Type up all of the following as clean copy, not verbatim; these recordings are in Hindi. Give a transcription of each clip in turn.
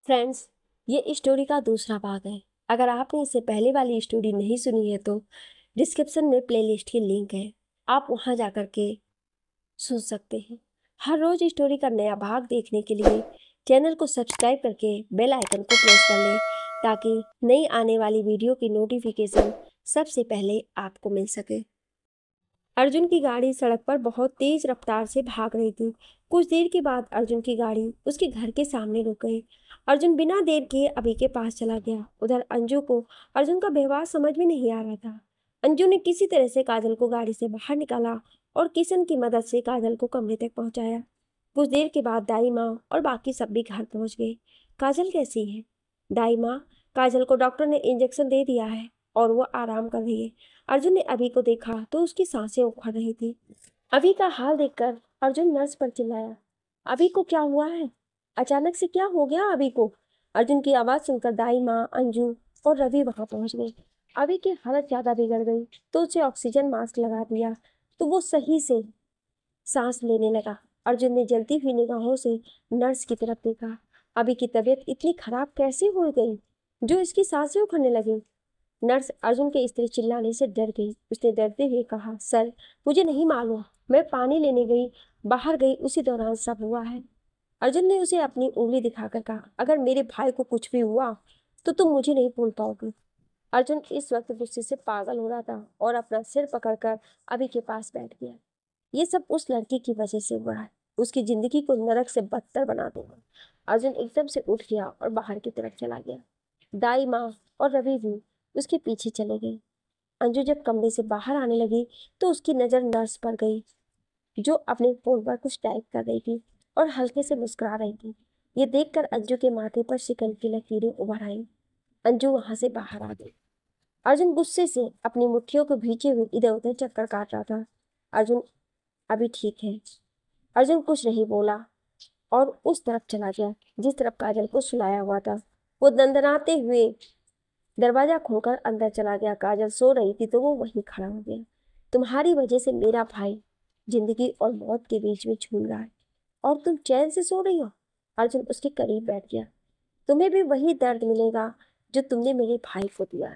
फ्रेंड्स, ये स्टोरी का दूसरा भाग है। अगर आपने इससे पहले वाली स्टोरी नहीं सुनी है तो डिस्क्रिप्शन में प्लेलिस्ट की लिंक है, आप वहां जाकर के सुन सकते हैं। हर रोज स्टोरी का नया भाग देखने के लिए चैनल को सब्सक्राइब करके बेल आइकन को प्रेस कर लें ताकि नई आने वाली वीडियो की नोटिफिकेशन सबसे पहले आपको मिल सके। अर्जुन की गाड़ी सड़क पर बहुत तेज रफ्तार से भाग रही थी। कुछ देर के बाद अर्जुन की गाड़ी उसके घर के सामने रुक गई। अर्जुन बिना देर किए अभी के पास चला गया। उधर अंजू को अर्जुन का व्यवहार समझ में नहीं आ रहा था। अंजू ने किसी तरह से काजल को गाड़ी से बाहर निकाला और किशन की मदद से काजल को कमरे तक पहुंचाया। कुछ देर के बाद दाई माँ और बाकी सब भी घर पहुंच गए। काजल कैसी है? दाई माँ, काजल को डॉक्टर ने इंजेक्शन दे दिया है और वो आराम कर रही है। अर्जुन ने अभी को देखा तो उसकी सांसें उखड़ रही थी। अभी का हाल देखकर अर्जुन नर्स पर चिल्लाया, अभी को क्या हुआ है? अचानक से क्या हो गया अभी को? अर्जुन की आवाज सुनकर दाई माँ, अंजू और रवि वहां पहुंच गए। अभी की हालत ज्यादा बिगड़ गई तो उसे ऑक्सीजन मास्क लगा दिया तो वो सही से सांस लेने लगा। अर्जुन ने जलती हुई निगाहों से नर्स की तरफ देखा। अभी की तबीयत इतनी खराब कैसे हो गई जो इसकी सांसें उखड़ने लगी? नर्स अर्जुन के इस तरह चिल्लाने से डर गई। उसने डरते हुए कहा, सर, मुझे नहीं मालूम, मैं पानी लेने गई, बाहर गई, उसी दौरान सब हुआ है। अर्जुन ने उसे अपनी उंगली दिखाकर कहा, अगर मेरे भाई को कुछ भी हुआ तो तुम मुझे नहीं भूल पाओगे। अर्जुन इस वक्त गुस्से से पागल हो रहा था और अपना सिर पकड़कर अभी के पास बैठ गया। ये सब उस लड़की की वजह से हुआ है। उसकी जिंदगी को नरक से बदतर बना दूंगा। अर्जुन एकदम से उठ गया और बाहर की तरफ चला गया। दाई माँ और रवि भी उसके पीछे चले गए। अंजू जब कमरे से बाहर आने लगी तो उसकी नजर नर्स पर गई जो अपने फोन पर कुछ टाइप कर रही थी और हल्के से मुस्कुरा रही थी। ये देखकर अंजू के माथे पर शिकन की लकीरें उभर आई। अंजू वहां से बाहर आ गई। अर्जुन गुस्से से अपनी मुट्ठियों को भींचे हुए इधर उधर चक्कर काट रहा था। अर्जुन अभी ठीक है। अर्जुन कुछ नहीं बोला और उस तरफ चला गया जिस तरफ काजल को सुलाया हुआ था। वो दंदनाते हुए दरवाजा खोलकर अंदर चला गया। काजल सो रही थी तो वो वहीं खड़ा हो गया। तुम्हारी वजह से मेरा भाई जिंदगी और मौत के बीच में झूल रहा है और तुम चैन से सो रही हो? अर्जुन उसके करीब बैठ गया। तुम्हें भी वही दर्द मिलेगा जो तुमने मेरे भाई को दिया।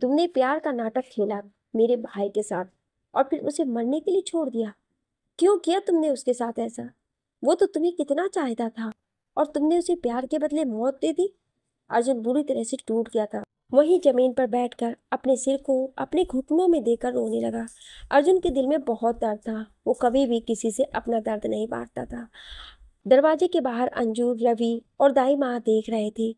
तुमने प्यार का नाटक खेला मेरे भाई के साथ और फिर उसे मरने के लिए छोड़ दिया। क्यों किया तुमने उसके साथ ऐसा? वो तो तुम्हें कितना चाहता था और तुमने उसे प्यार के बदले मौत दे दी। अर्जुन बुरी तरह से टूट गया था। वहीं जमीन पर बैठकर अपने सिर को अपने घुटनों में देकर रोने लगा। अर्जुन के दिल में बहुत दर्द था। वो कभी भी किसी से अपना दर्द नहीं बांटता था। दरवाजे के बाहर अंजू, रवि और दाई माँ देख रहे थे।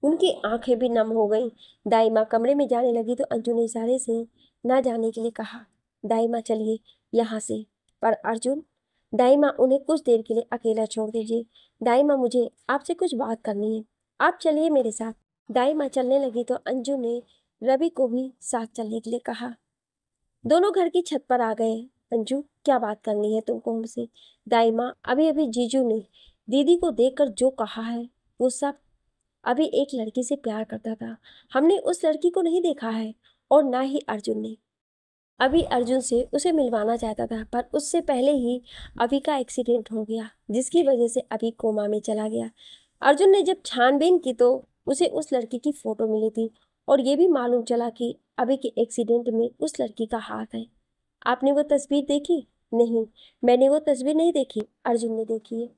उनकी आंखें भी नम हो गईं। दाई माँ कमरे में जाने लगी तो अंजू ने इशारे से ना जाने के लिए कहा, दाई माँ चलिए यहाँ से। पर अर्जुन, दाई माँ उन्हें कुछ देर के लिए अकेला छोड़ दीजिए। दाई माँ, मुझे आपसे कुछ बात करनी है, आप चलिए मेरे साथ। दाई माँ चलने लगी तो अंजू ने रवि को भी साथ चलने के लिए कहा। दोनों घर की छत पर आ गए। अंजू, क्या बात करनी है तुमको हमसे? दाई माँ, अभी अभी जीजू ने दीदी को देखकर जो कहा है वो सब। अभी एक लड़की से प्यार करता था। हमने उस लड़की को नहीं देखा है और ना ही अर्जुन ने। अभी अर्जुन से उसे मिलवाना चाहता था पर उससे पहले ही अभी का एक्सीडेंट हो गया जिसकी वजह से अभी कोमा में चला गया। अर्जुन ने जब छानबीन की तो उसे उस लड़की की फोटो मिली थी और ये भी मालूम चला कि अभी के एक्सीडेंट में उस लड़की का हाथ है। आपने वो तस्वीर देखी? नहीं, मैंने वो तस्वीर नहीं देखी, अर्जुन ने देखी है।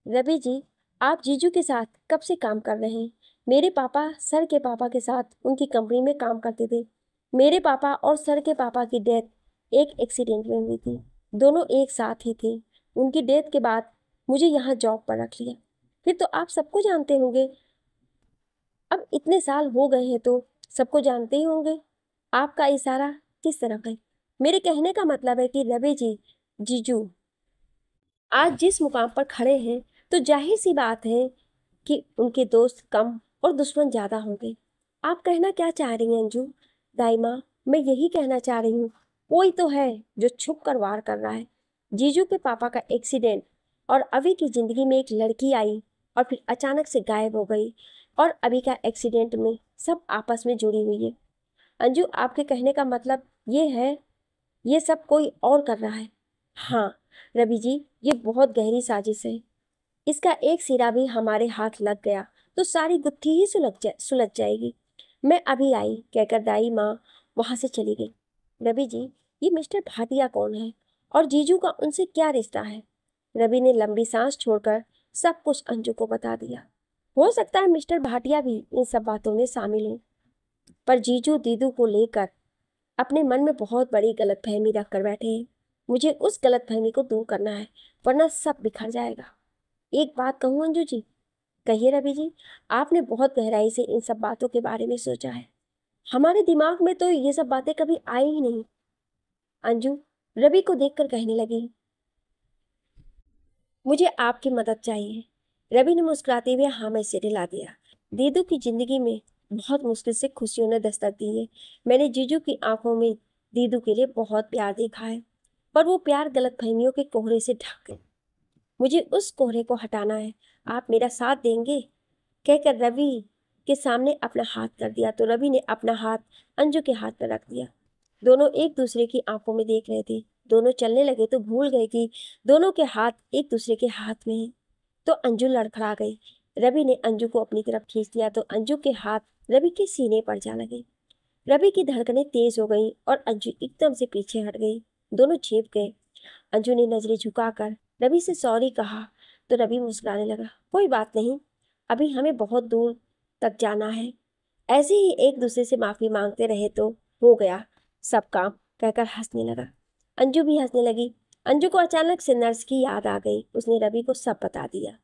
रवि जी, आप जीजू के साथ कब से काम कर रहे हैं? मेरे पापा सर के पापा के साथ उनकी कंपनी में काम करते थे। मेरे पापा और सर के पापा की डेथ एक एक्सीडेंट में हुई थी। दोनों एक साथ ही थे। उनकी डेथ के बाद मुझे यहाँ जॉब पर रख लिया। फिर तो आप सबको जानते होंगे। अब इतने साल हो गए हैं तो सबको जानते ही होंगे। आपका इशारा किस तरफ है? मेरे कहने का मतलब है कि रवि जी, जीजू आज जिस मुकाम पर खड़े हैं तो जाहिर सी बात है कि उनके दोस्त कम और दुश्मन ज्यादा होंगे। आप कहना क्या चाह रही हैं अंजू? दाई माँ, मैं यही कहना चाह रही हूँ, कोई तो है जो छुप कर वार कर रहा है। जीजू के पापा का एक्सीडेंट और अभी की जिंदगी में एक लड़की आई और फिर अचानक से गायब हो गई और अभी का एक्सीडेंट में सब आपस में जुड़ी हुई है। अंजू, आपके कहने का मतलब ये है ये सब कोई और कर रहा है? हाँ रवि जी, ये बहुत गहरी साजिश है। इसका एक सिरा भी हमारे हाथ लग गया तो सारी गुत्थी ही सुलझ जाएगी। मैं अभी आई कहकर दाई माँ वहां से चली गई। रवि जी, ये मिस्टर भाटिया कौन है और जीजू का उनसे क्या रिश्ता है? रवि ने लंबी सांस छोड़कर सब कुछ अंजू को बता दिया। हो सकता है मिस्टर भाटिया भी इन सब बातों में शामिल हो, पर जीजू दीदू को लेकर अपने मन में बहुत बड़ी गलतफहमी रख कर बैठे हैं। मुझे उस गलतफहमी को दूर करना है, वरना सब बिखर जाएगा। एक बात कहूँ अंजू जी? कहिए रवि जी, आपने बहुत गहराई से इन सब बातों के बारे में सोचा है। हमारे दिमाग में तो ये सब बातें कभी आई ही नहीं। अंजू रवि को देखकर कहने लगी, मुझे आपकी मदद चाहिए। रवि ने मुस्कुराते हुए हाँ में सिर हिला दिया। दीदू की जिंदगी में बहुत मुश्किल से खुशियों ने दस्तक दी है। मैंने जीजू की आंखों में दीदू के लिए बहुत प्यार देखा है, पर वो प्यार गलतफहमियों के कोहरे से ढक गए। मुझे उस कोहरे को हटाना है। आप मेरा साथ देंगे? कहकर रवि के सामने अपना हाथ कर दिया तो रवि ने अपना हाथ अंजू के हाथ पर रख दिया। दोनों एक दूसरे की आंखों में देख रहे थे। दोनों चलने लगे तो भूल गए कि दोनों के हाथ एक दूसरे के हाथ में हैं। तो अंजू लड़खड़ा गई। रवि ने अंजू को अपनी तरफ खींच दिया तो अंजू के हाथ रवि के सीने पर जा लगे। रवि की धड़कनें तेज हो गई और अंजू एकदम से पीछे हट गई। दोनों चीप गए। अंजू ने नजरें झुकाकर रवि से सॉरी कहा तो रवि मुस्कुराने लगा। कोई बात नहीं, अभी हमें बहुत दूर तक जाना है। ऐसे ही एक दूसरे से माफी मांगते रहे तो हो गया सब काम, कहकर हंसने लगा। अंजू भी हंसने लगी। अंजू को अचानक से नर्स की याद आ गई। उसने रवि को सब बता दिया।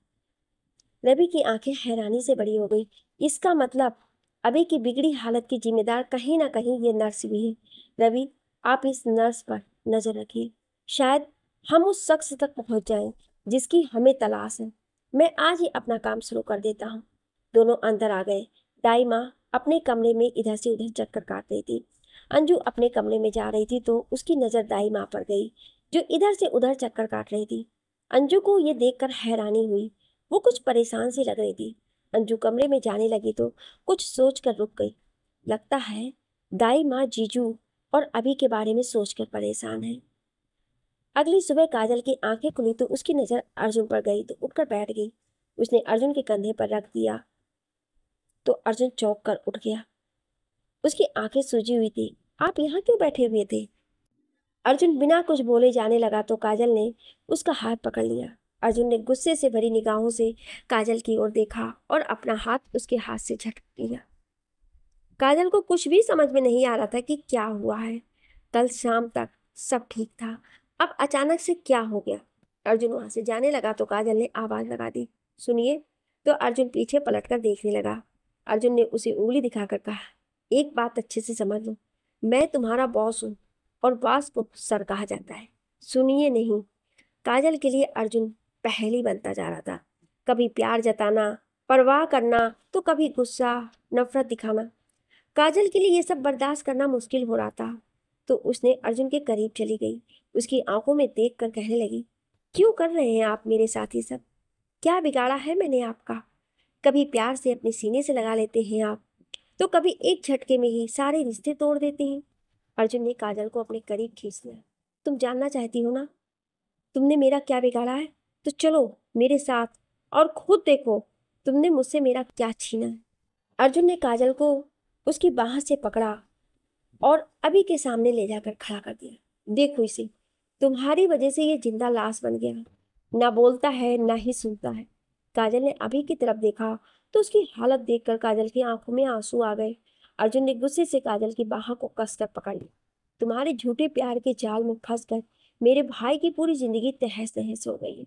रवि की आंखें हैरानी से बड़ी हो गई। इसका मतलब अभी की बिगड़ी हालत की जिम्मेदार कहीं ना कहीं ये नर्स भी है। रवि, आप इस नर्स पर नजर रखिए, शायद हम उस शख्स तक पहुंच जाएं जिसकी हमें तलाश है। मैं आज ही अपना काम शुरू कर देता हूँ। दोनों अंदर आ गए। दाई माँ अपने कमरे में इधर से उधर चक्कर काट रही थी। अंजू अपने कमरे में जा रही थी तो उसकी नजर दाई माँ पर गई, जो इधर से उधर चक्कर काट रही थी। अंजू को ये देखकर हैरानी हुई। वो कुछ परेशान सी लग रही थी। अंजू कमरे में जाने लगी तो कुछ सोचकर रुक गई। लगता है दाई माँ जीजू और अभी के बारे में सोचकर परेशान है। अगली सुबह काजल की आंखें खुली तो उसकी नजर अर्जुन पर गई तो उठकर बैठ गई। उसने अर्जुन के कंधे पर रख दिया तो अर्जुन चौंक कर उठ गया। उसकी आंखें सूजी हुई थी। आप यहाँ क्यों बैठे हुए थे? अर्जुन बिना कुछ बोले जाने लगा तो काजल ने उसका हाथ पकड़ लिया। अर्जुन ने गुस्से से भरी निगाहों से काजल की ओर देखा और अपना हाथ उसके हाथ से झटक लिया। काजल को कुछ भी समझ में नहीं आ रहा था कि क्या हुआ है। कल शाम तक सब ठीक था, अब अचानक से क्या हो गया? अर्जुन वहां से जाने लगा तो काजल ने आवाज लगा दी, सुनिए। तो अर्जुन पीछे पलटकर देखने लगा। अर्जुन ने उसे उंगली दिखाकर कहा, एक बात अच्छे से समझ लो, मैं तुम्हारा बॉस हूँ और बॉस को सर कहा जाता है, सुनिए नहीं। काजल के लिए अर्जुन पहेली बनता जा रहा था। कभी प्यार जताना, परवाह करना, तो कभी गुस्सा, नफरत दिखाना। काजल के लिए ये सब बर्दाश्त करना मुश्किल हो रहा था तो उसने अर्जुन के करीब चली गई। उसकी आंखों में देखकर कहने लगी, क्यों कर रहे हैं आप मेरे साथ ये सब? क्या बिगाड़ा है मैंने आपका? कभी प्यार से अपने सीने से लगा लेते हैं आप, तो कभी एक झटके में ही सारे रिश्ते तोड़ देते हैं। अर्जुन ने काजल को अपने करीब खींच लिया। तुम जानना चाहती हो ना तुमने मेरा क्या बिगाड़ा है? तो चलो मेरे साथ और खुद देखो तुमने मुझसे मेरा क्या छीना है। अर्जुन ने काजल को उसकी बाह से पकड़ा और अभी के सामने ले जाकर खड़ा कर दिया। देखो इसे, तुम्हारी वजह से ये जिंदा लाश बन गया, ना बोलता है ना ही सुनता है। काजल ने अभी की तरफ देखा तो उसकी हालत देखकर काजल की आंखों में आंसू आ गए। अर्जुन ने गुस्से से काजल की बाह को कसकर पकड़ लिया। तुम्हारे झूठे प्यार के जाल में फंसकर मेरे भाई की पूरी जिंदगी तहस नहस हो गई है।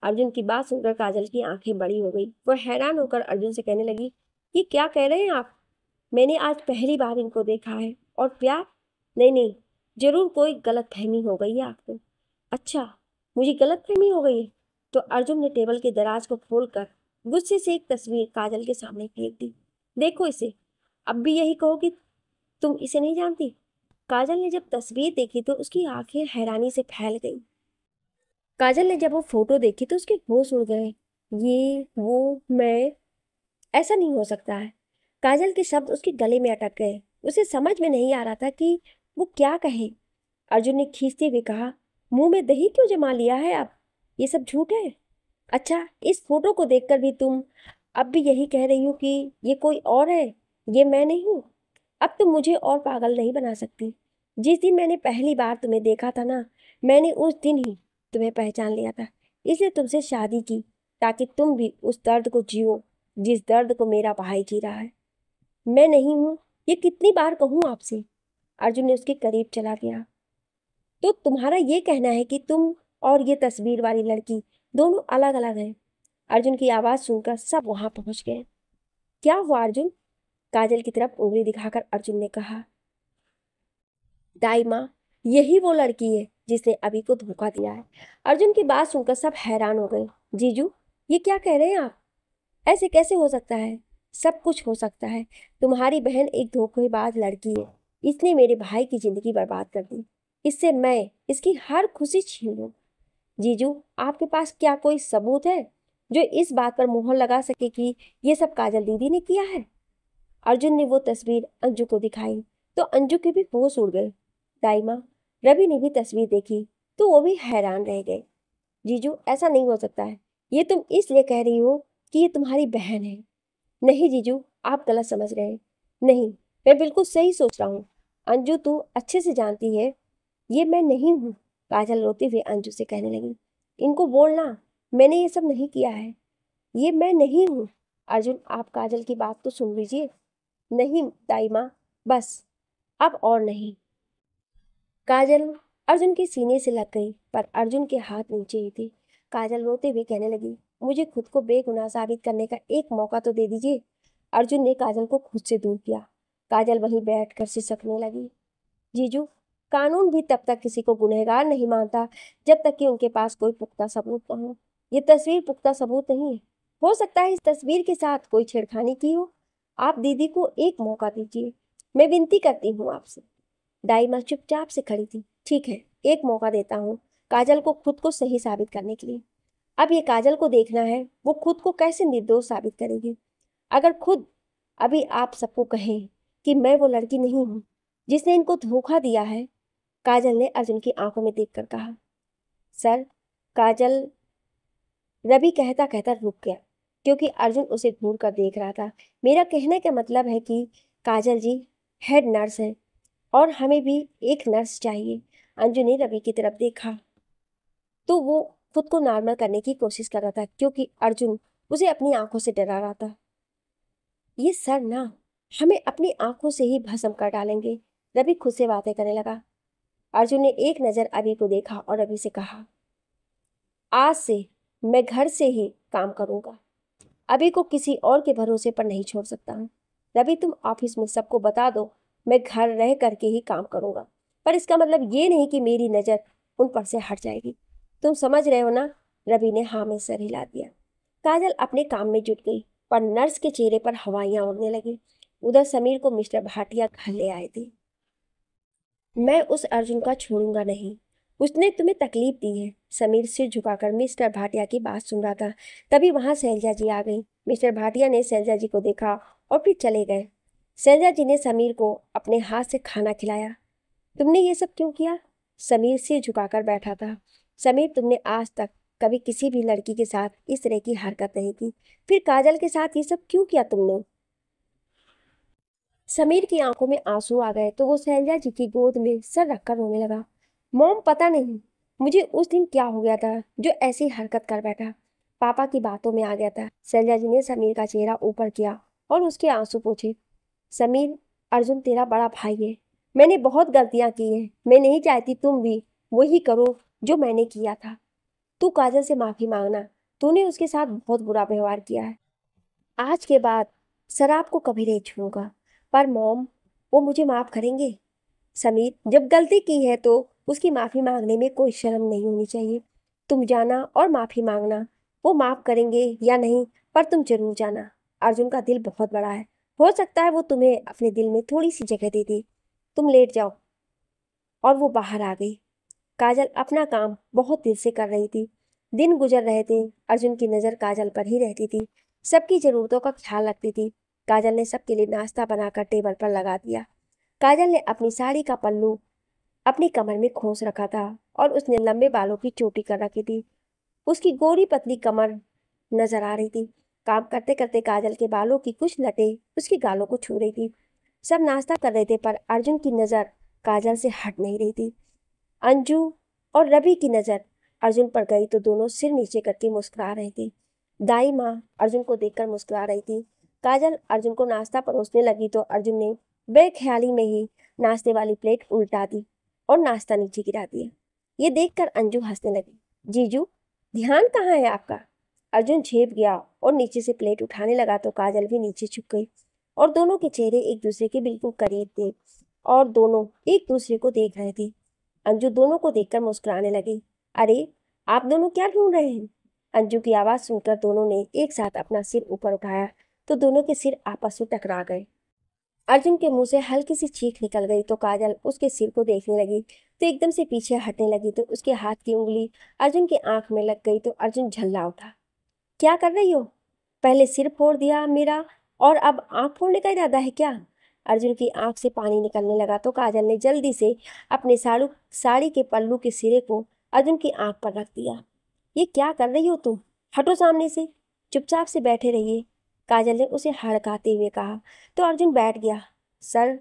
अर्जुन की बात सुनकर काजल की आंखें बड़ी हो गई। वह हैरान होकर अर्जुन से कहने लगी, ये क्या कह रहे हैं आप? मैंने आज पहली बार इनको देखा है। और प्यार? नहीं नहीं, जरूर कोई गलत फहमी हो गई है आपको। अच्छा, मुझे गलत फहमी हो गई है? तो अर्जुन ने टेबल के दराज को खोलकर गुस्से से एक तस्वीर काजल के सामने फेंक दी। देखो इसे, अब भी यही कहो कि तुम इसे नहीं जानती? काजल ने जब तस्वीर देखी तो उसकी आंखें हैरानी से फैल गईं। काजल ने जब वो फोटो देखी तो उसके होश उड़ गए। ये वो मैं, ऐसा नहीं हो सकता है। काजल के शब्द उसके गले में अटक गए। उसे समझ में नहीं आ रहा था कि वो क्या कहे। अर्जुन ने खींचते हुए कहा, मुंह में दही क्यों जमा लिया है आप? ये सब झूठ है। अच्छा, इस फोटो को देखकर भी तुम अब भी यही कह रही हो कि ये कोई और है, ये मैं नहीं हूँ? अब तुम मुझे और पागल नहीं बना सकती। जिस दिन मैंने पहली बार तुम्हें देखा था ना, मैंने उस दिन ही तुम्हें पहचान लिया था। इसलिए तुमसे शादी की, ताकि तुम भी उस दर्द को जियो जिस दर्द को मेरा भाई जी रहा है। मैं नहीं हूँ, ये कितनी बार कहूँ आपसे? अर्जुन ने उसके करीब चला गया। तो तुम्हारा ये कहना है कि तुम और ये तस्वीर वाली लड़की दोनों अलग अलग हैं? अर्जुन की आवाज सुनकर सब वहां पहुंच गए। क्या हुआ अर्जुन? काजल की तरफ उंगली दिखाकर अर्जुन ने कहा। दाई माँ, यही वो लड़की है जिसने अभी को धोखा दिया है। अर्जुन की बात सुनकर सब हैरान हो गए। जीजू, ये क्या कह रहे हैं आप? ऐसे कैसे हो सकता है? सब कुछ हो सकता है। तुम्हारी बहन एक धोखेबाज लड़की है। इसने मेरे भाई की जिंदगी बर्बाद कर दी। इससे मैं इसकी हर खुशी छीन लूं। जीजू, आपके पास क्या कोई सबूत है जो इस बात पर मोहर लगा सके कि ये सब काजल दीदी ने किया है? अर्जुन ने वो तस्वीर अंजू को दिखाई तो अंजू के भी होश उड़ गए। दाई माँ, रवि ने भी तस्वीर देखी तो वो भी हैरान रह गए। जीजू, ऐसा नहीं हो सकता है। ये तुम इसलिए कह रही हो कि ये तुम्हारी बहन है। नहीं जीजू, आप गलत समझ रहे हैं। नहीं, मैं बिल्कुल सही सोच रहा हूँ। अंजू, तू अच्छे से जानती है ये मैं नहीं हूँ। काजल रोते हुए अंजू से कहने लगी। इनको बोलना, मैंने ये सब नहीं किया है। ये मैं नहीं हूँ। अर्जुन, आप काजल की बात तो सुन लीजिए। नहीं दाई माँ, बस अब और नहीं। काजल अर्जुन के सीने से लग गई, पर अर्जुन के हाथ नीचे ही थे। काजल रोते हुए कहने लगी, मुझे खुद को बेगुनाह साबित करने का एक मौका तो दे दीजिए। अर्जुन ने काजल को खुद से दूर किया। काजल वहीं बैठकर सिसकने लगी। जीजू, कानून भी तब तक किसी को गुनहगार नहीं मानता जब तक कि उनके पास कोई पुख्ता सबूत न हो। ये तस्वीर पुख्ता सबूत नहीं है। हो सकता है इस तस्वीर के साथ कोई छेड़खानी की हो। आप दीदी को एक मौका दीजिए, मैं विनती करती हूँ आपसे। दाई माँ चुपचाप से खड़ी थी। ठीक है, एक मौका देता हूँ काजल को खुद को सही साबित करने के लिए। अब ये काजल को देखना है वो खुद को कैसे निर्दोष साबित करेगी। अगर खुद अभी आप सबको कहें कि मैं वो लड़की नहीं हूँ जिसने इनको धोखा दिया है। काजल ने अर्जुन की आंखों में देखकर कहा। सर, काजल, रवि कहता कहता रुक गया क्योंकि अर्जुन उसे घूर कर देख रहा था। मेरा कहने का मतलब है कि काजल जी हेड नर्स है और हमें भी एक नर्स चाहिए। अंजू ने रवि की तरफ देखा तो वो खुद को नॉर्मल करने की कोशिश कर रहा था क्योंकि अर्जुन उसे अपनी आंखों से डरा रहा था। ये सर ना हमें अपनी आंखों से ही भस्म कर डालेंगे। रवि खुद से बातें करने लगा। अर्जुन ने एक नजर अभी को देखा और अभी से कहा, आज से मैं घर से ही काम करूंगा। अभी को किसी और के भरोसे पर नहीं छोड़ सकता हूँ। रवि, तुम ऑफिस में सबको बता दो मैं घर रह करके ही काम करूंगा, पर इसका मतलब ये नहीं कि मेरी नजर उन पर से हट जाएगी। तुम समझ रहे हो ना? रवि ने हाँ में सर हिला दिया। काजल अपने काम में जुट गई, पर नर्स के चेहरे पर हवाइयां उड़ने लगी। उधर समीर को मिस्टर भाटिया घर ले आए थे। मैं उस अर्जुन का छोड़ूंगा नहीं। उसने तुम्हें तकलीफ दी है। समीर सिर झुकाकर मिस्टर भाटिया की बात सुन रहा था। तभी वहां शैलजा जी आ गई। मिस्टर भाटिया ने शैलजा जी को देखा और फिर चले गए। शैलजा जी ने समीर को अपने हाथ से खाना खिलाया। तुमने ये सब क्यों किया? समीर सिर झुकाकर बैठा था। समीर, तुमने आज तक कभी किसी भी लड़की के साथ इस तरह की हरकत नहीं की, फिर काजल के साथ ये सब क्यों किया तुमने? समीर की आंखों में आंसू आ गए तो वो शैलजा जी की गोद में सर रखकर रोने लगा। मॉम, पता नहीं मुझे उस दिन क्या हो गया था जो ऐसी हरकत कर बैठा। पापा की बातों में आ गया था। शैलजा जी ने समीर का चेहरा ऊपर किया और उसके आंसू पोंछे। समीर, अर्जुन तेरा बड़ा भाई है। मैंने बहुत गलतियां की हैं। मैं नहीं चाहती तुम भी वही करो जो मैंने किया था। तू काजल से माफी मांगना। तूने उसके साथ बहुत बुरा व्यवहार किया है। आज के बाद शराब को कभी नहीं छूऊंगा। पर मॉम, वो मुझे माफ करेंगे? समीर, जब गलती की है तो उसकी माफी मांगने में कोई शर्म नहीं होनी चाहिए। तुम जाना और माफी मांगना। वो माफ करेंगे या नहीं, पर तुम जरूर जाना। अर्जुन का दिल बहुत बड़ा है। हो सकता है वो तुम्हें अपने दिल में थोड़ी सी जगह दे दे। तुम लेट जाओ। और वो बाहर आ गई। काजल अपना काम बहुत दिल से कर रही थी। दिन गुजर रहे थे। अर्जुन की नज़र काजल पर ही रहती थी। सबकी ज़रूरतों का ख्याल रखती थी। काजल ने सबके लिए नाश्ता बनाकर टेबल पर लगा दिया। काजल ने अपनी साड़ी का पल्लू अपनी कमर में खोस रखा था और उसने लंबे बालों की चोटी कर रखी थी। उसकी गोरी पतली कमर नजर आ रही थी। काम करते करते काजल के बालों की कुछ लटें उसकी गालों को छू रही थी। सब नाश्ता कर रहे थे पर अर्जुन की नज़र काजल से हट नहीं रही थी। अंजू और रवि की नज़र अर्जुन पर गई तो दोनों सिर नीचे करके मुस्कुरा रहे थे। दाई माँ अर्जुन को देखकर मुस्कुरा रही थी। काजल अर्जुन को नाश्ता परोसने लगी तो अर्जुन ने बेख्याली में ही नाश्ते वाली प्लेट उल्टा दी और नाश्ता नीचे गिरा दिया। ये देखकर अंजू हंसने लगी। जीजू, ध्यान कहाँ है आपका? अर्जुन झेप गया और नीचे से प्लेट उठाने लगा तो काजल भी नीचे झुक गई और दोनों के चेहरे एक दूसरे के बिल्कुल करीब थे और दोनों एक दूसरे को देख रहे थे। अंजू दोनों को देखकर मुस्कुराने लगी। अरे, आप दोनों क्या ढूंढ रहे हैं? अंजू की आवाज़ सुनकर दोनों ने एक साथ अपना सिर ऊपर उठाया तो दोनों के सिर आपस में टकरा गए। अर्जुन के मुंह से हल्की सी चीख निकल गई तो काजल उसके सिर को देखने लगी तो एकदम से पीछे हटने लगी तो उसके हाथ की उंगली अर्जुन की आंख में लग गई तो अर्जुन झल्ला उठा। क्या कर रही हो? पहले सिर फोड़ दिया मेरा और अब आंख फोड़ने का इरादा है क्या? अर्जुन की आंख से पानी निकलने लगा तो काजल ने जल्दी से अपने साड़ी के पल्लू के सिरे को अर्जुन की आंख पर रख दिया। ये क्या कर रही हो तुम? हटो सामने से, चुपचाप से बैठे रहिए, काजल ने उसे हड़काते हुए कहा तो अर्जुन बैठ गया। सर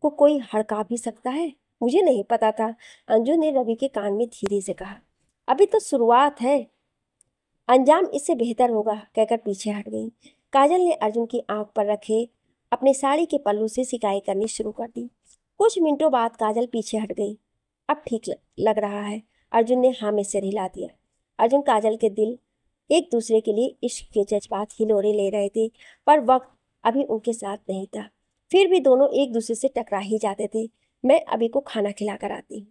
को कोई हड़का भी सकता है? मुझे नहीं पता था, अंजू ने रवि के कान में धीरे से कहा। अभी तो शुरुआत है, अंजाम इससे बेहतर होगा, कहकर पीछे हट गई। काजल ने अर्जुन की आंख पर रखे अपने साड़ी के पल्लू से सिकाई करनी शुरू कर दी। कुछ मिनटों बाद काजल पीछे हट गई। अब ठीक लग रहा है, अर्जुन ने हाँ में सिर हिला दिया। अर्जुन काजल के दिल एक दूसरे के लिए इश्क के जज्बात हिलोरे ले रहे थे पर वक्त अभी उनके साथ नहीं था। फिर भी दोनों एक दूसरे से टकरा ही जाते थे। मैं अभी को खाना खिला कर आती हूँ।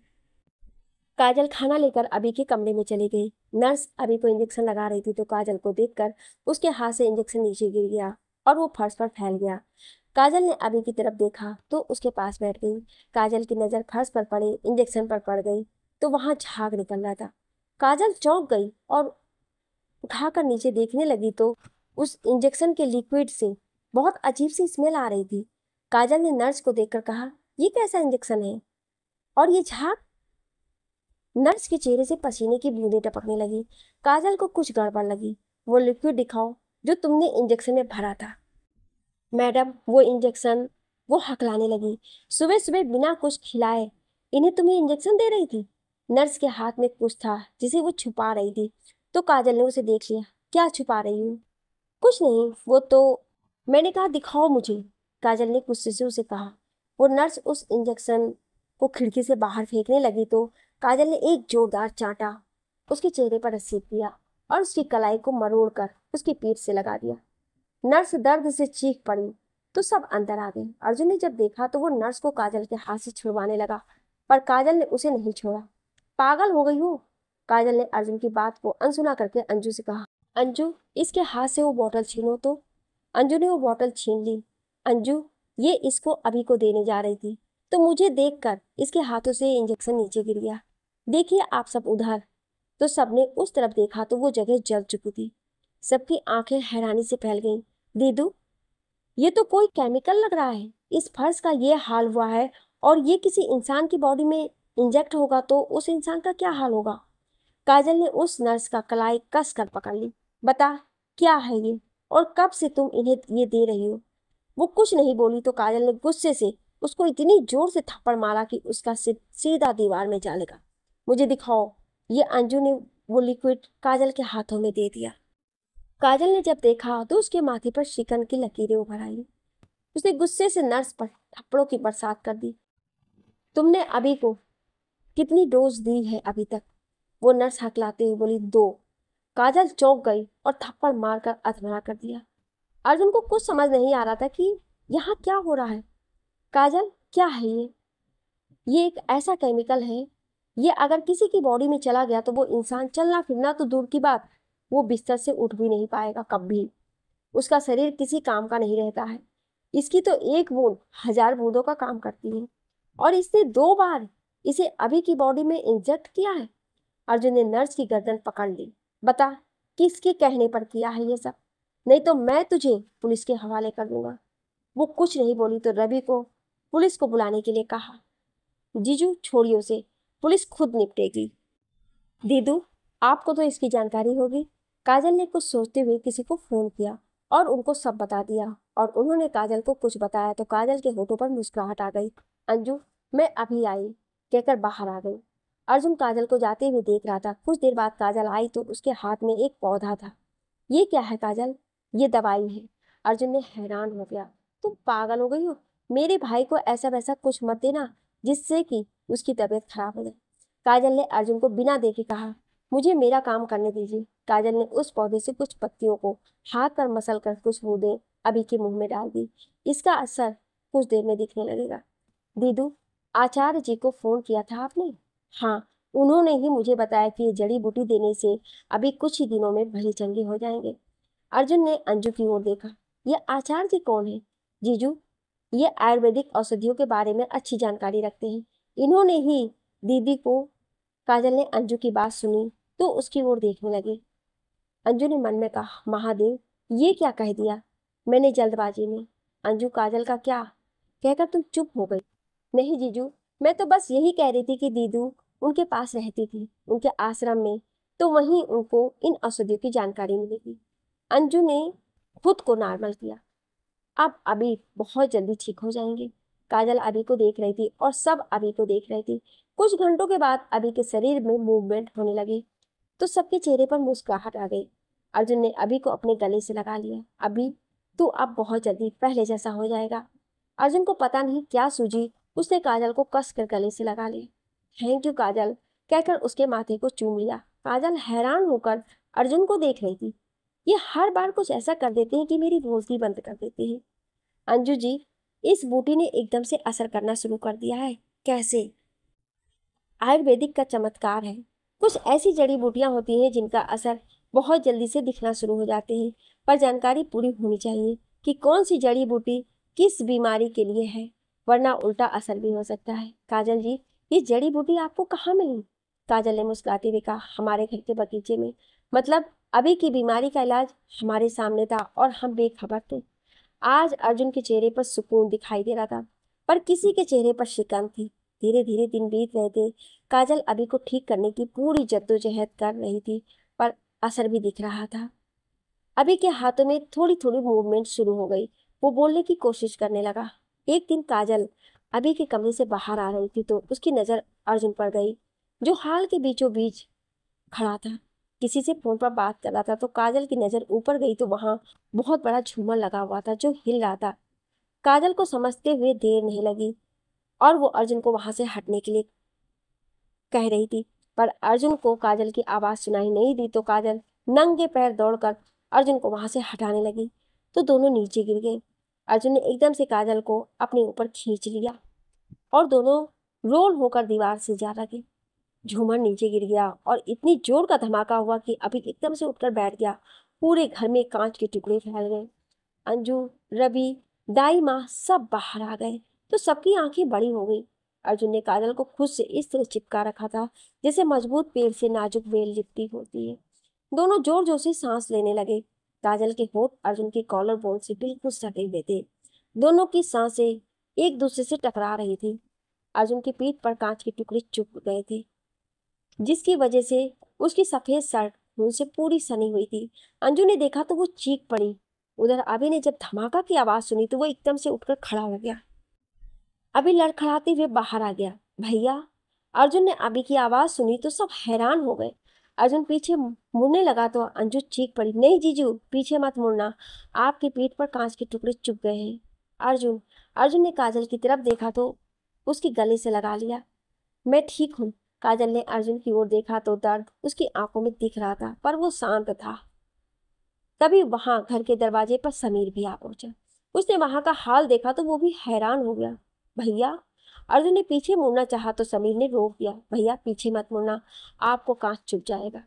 काजल खाना लेकर अभी के कमरे में चली गई। नर्स अभी को इंजेक्शन लगा रही थी तो काजल को देखकर उसके हाथ से इंजेक्शन नीचे गिर गया और वो फर्श पर फैल गया। काजल ने अभी की तरफ देखा तो उसके पास बैठ गई। काजल की नज़र फर्श पर पड़े इंजेक्शन पर पड़ गई तो वहां झाग निकल रहा था। काजल चौंक गई और उठाकर नीचे देखने लगी तो उस इंजेक्शन के लिक्विड से बहुत अजीब सी स्मेल आ रही थी। काजल ने नर्स को देखकर कहा, ये कैसा इंजेक्शन है और ये झाग? नर्स के चेहरे से पसीने की बूंदें टपकने लगी। काजल को कुछ गड़बड़ लगी। वो लिक्विड दिखाओ जो तुमने इंजेक्शन में भरा था। मैडम, वो इंजेक्शन, वो हकलाने लगी। सुबह सुबह बिना कुछ खिलाए इन्हें तुम्हें इंजेक्शन दे रही थी? नर्स के हाथ में कुछ था जिसे वो छुपा रही थी तो काजल ने उसे देख लिया। क्या छुपा रही हूँ? कुछ नहीं, वो तो मैंने कहा दिखाओ मुझे, काजल ने गुस्से से उसे कहा। वो नर्स उस इंजेक्शन को खिड़की से बाहर फेंकने लगी तो काजल ने एक जोरदार चांटा उसके चेहरे पर रसीद दिया और उसकी कलाई को मरोड़कर उसकी पीठ से लगा दिया। नर्स दर्द से चीख पड़ी तो सब अंदर आ गए। अर्जुन ने जब देखा तो वो नर्स को काजल के हाथ से छुड़वाने लगा पर काजल ने उसे नहीं छोड़ा। पागल हो गई हो, काजल ने अर्जुन की बात को अनसुना करके अंजू से कहा। अंजू, इसके हाथ से वो बोतल छीनो तो। अंजू ने वो बोतल छीन ली। अंजू, ये इसको अभी को देने जा रही थी तो मुझे देखकर इसके हाथों से इंजेक्शन नीचे गिर गया। देखिए आप सब उधर। तो सबने उस तरफ देखा तो वो जगह जल चुकी थी। सबकी आंखें हैरानी से फैल गईं। दीदू, ये तो कोई केमिकल लग रहा है। इस फर्श का ये हाल हुआ है और ये किसी इंसान की बॉडी में इंजेक्ट होगा तो उस इंसान का क्या हाल होगा? काजल ने उस नर्स का कलाई कस कर पकड़ ली। बता, क्या है ये और कब से तुम इन्हें ये दे रही हो? वो कुछ नहीं बोली तो काजल ने गुस्से से उसको इतनी जोर से थप्पड़ मारा कि उसका सिर सीधा दीवार में जा लगा। मुझे दिखाओ। ये अंजू ने वो लिक्विड काजल के हाथों में दे दिया। काजल ने जब देखा तो उसके माथे पर शिकन की लकीरें उभर आई। उसने गुस्से से नर्स पर थप्पड़ों की बरसात कर दी। तुमने अभी को कितनी डोज दी है अभी तक? वो नर्स हकलाते हुए बोली, 2। काजल चौंक गई और थप्पड़ मारकर अधमरा कर दिया। अर्जुन को कुछ समझ नहीं आ रहा था कि यहाँ क्या हो रहा है। काजल, क्या है ये एक ऐसा केमिकल है, ये अगर किसी की बॉडी में चला गया तो वो इंसान चलना फिरना तो दूर की बात, वो बिस्तर से उठ भी नहीं पाएगा कभी। उसका शरीर किसी काम का नहीं रहता है। इसकी तो एक बूंद 1000 बूंदों का काम करती है और इसने 2 बार इसे अभी की बॉडी में इंजेक्ट किया है। अर्जुन ने नर्स की गर्दन पकड़ ली। बता, किसके कहने पर किया है ये सब? नहीं तो मैं तुझे पुलिस के हवाले कर दूंगा। वो कुछ नहीं बोली तो रवि को पुलिस को बुलाने के लिए कहा। जीजू छोड़िए उसे, पुलिस खुद निपटेगी। दीदू, आपको तो इसकी जानकारी होगी। काजल ने कुछ सोचते हुए किसी को फोन किया और उनको सब बता दिया, और उन्होंने काजल को कुछ बताया तो काजल के होठों पर मुस्कुराहट आ गई। अंजू, मैं अभी आई, कहकर बाहर आ गई। अर्जुन काजल को जाते हुए देख रहा था। कुछ देर बाद काजल आई तो उसके हाथ में एक पौधा था। ये क्या है काजल? ये दवाई है। अर्जुन ने हैरान हो गया। तुम पागल हो गई हो? मेरे भाई को ऐसा वैसा कुछ मत देना जिससे कि उसकी तबीयत खराब हो जाए। काजल ने अर्जुन को बिना देखे कहा, मुझे मेरा काम करने दीजिए। काजल ने उस पौधे से कुछ पत्तियों को हाथ पर मसल कर कुछ बूंदें अभी के मुंह में डाल दी। इसका असर कुछ देर में दिखने लगेगा। दीदू, आचार्य जी को फोन किया था आपने? हाँ, उन्होंने ही मुझे बताया कि ये जड़ी बूटी देने से अभी कुछ ही दिनों में भली चंगे हो जाएंगे। अर्जुन ने अंजू की ओर देखा। ये आचार्य जी कौन है? जीजू, ये आयुर्वेदिक औषधियों के बारे में अच्छी जानकारी रखते हैं। इन्होंने ही दीदी को। काजल ने अंजू की बात सुनी तो उसकी ओर देखने लगी। अंजू ने मन में कहा, महादेव, ये क्या कह दिया मैंने जल्दबाजी में। अंजू, काजल का क्या कहकर तुम चुप हो गई? नहीं जीजू, मैं तो बस यही कह रही थी कि दीदू उनके पास रहती थी, उनके आश्रम में, तो वहीं उनको इन औषधियों की जानकारी मिलेगी। अंजू ने खुद को नॉर्मल किया। अब अभी बहुत जल्दी ठीक हो जाएंगे। काजल अभी को देख रही थी और सब अभी को देख रही थी। कुछ घंटों के बाद अभी के शरीर में मूवमेंट होने लगी तो सबके चेहरे पर मुस्कुराहट आ गई। अर्जुन ने अभी को अपने गले से लगा लिया। अभी तो अब बहुत जल्दी पहले जैसा हो जाएगा। अर्जुन को पता नहीं क्या सूझी, उसने काजल को कस कर गले से लगा लिया। थैंक यू काजल, कहकर उसके माथे को चूम लिया। काजल हैरान होकर अर्जुन को देख रही थी। ये हर बार कुछ ऐसा कर देते हैं कि मेरी बोलती बंद कर देते हैं। अंजू जी, इस बूटी ने एकदम से असर करना शुरू कर दिया है। कैसे? आयुर्वेदिक का चमत्कार है। कुछ ऐसी जड़ी बूटियां होती हैं जिनका असर बहुत जल्दी से दिखना शुरू हो जाते हैं, पर जानकारी पूरी होनी चाहिए कि कौन सी जड़ी बूटी किस बीमारी के लिए है, वरना उल्टा असर भी हो सकता है। काजल जी, ये जड़ी बूटी आपको कहाँ मिली? काजल ने मुस्कुराते हुए कहा, हमारे घर के बगीचे में। मतलब अभी की बीमारी का इलाज हमारे सामने था और हम बेखबर थे। आज अर्जुन के चेहरे पर सुकून दिखाई दे रहा था, पर किसी के चेहरे पर शिकन थी। धीरे धीरे दिन बीत रहे थे। काजल अभी को ठीक करने की पूरी जद्दोजहद कर रही थी, पर असर भी दिख रहा था। अभी के हाथों में थोड़ी थोड़ी मूवमेंट शुरू हो गई। वो बोलने की कोशिश करने लगा। एक दिन काजल अभी के कमरे से बाहर आ रही थी तो उसकी नजर अर्जुन पर गई, जो हाल के बीचों बीच खड़ा था, किसी से फोन पर बात कर रहा था। तो काजल की नजर ऊपर गई तो वहां बहुत बड़ा झूमर लगा हुआ था जो हिल रहा था। काजल को समझते हुए देर नहीं लगी और वो अर्जुन को वहां से हटने के लिए कह रही थी, पर अर्जुन को काजल की आवाज सुनाई नहीं दी तो काजल नंगे पैर दौड़कर अर्जुन को वहां से हटाने लगी तो दोनों नीचे गिर गए। अर्जुन ने एकदम से काजल को अपने ऊपर खींच लिया और दोनों रोल होकर दीवार से जा लगे। झूमर नीचे गिर गया और इतनी जोर का धमाका हुआ कि अभी एकदम से उठकर बैठ गया। पूरे घर में कांच के टुकड़े फैल गए। अंजू, रवि, दाई माँ सब बाहर आ गए तो सबकी आंखें बड़ी हो गई। अर्जुन ने काजल को खुद से इस तरह चिपका रखा था जैसे मजबूत पेड़ से नाजुक बेल लिपटी होती है। दोनों जोर जोर से सांस लेने लगे। काजल के होंठ अर्जुन के कॉलर बोन से बिल्कुल सटे हुए थे। दोनों की सांसें एक दूसरे से टकरा रही थी। अर्जुन की पीठ पर कांच के टुकड़े चुप गए थे, जिसकी वजह से उसकी सफेद शर्ट खून से पूरी सनी हुई थी। अंजू ने देखा तो वो चीख पड़ी। उधर अभी ने जब धमाका की आवाज सुनी तो वो एकदम से उठकर खड़ा हो गया। अभी लड़खड़ाते हुए बाहर आ गया। भैया! अर्जुन ने अभी की आवाज सुनी तो सब हैरान हो गए। अर्जुन पीछे मुड़ने लगा तो अंजू चीख पड़ी, नहीं जीजू, पीछे मत मुड़ना, आपकी पीठ पर कांच के टुकड़े चुभ गए हैं। अर्जुन अर्जुन ने काजल की तरफ देखा तो उसकी गले से लगा लिया। मैं ठीक हूँ। काजल ने अर्जुन की ओर देखा तो दर्द उसकी आंखों में दिख रहा था, पर वो शांत था। तभी वहां घर के दरवाजे पर समीर भी आ पहुंचा। उसने वहां का हाल देखा तो वो भी हैरान हो गया। भैया! अर्जुन ने पीछे मुड़ना चाहा तो समीर ने रोक दिया। भैया, पीछे मत मुड़ना, आपको कांच चुभ जाएगा।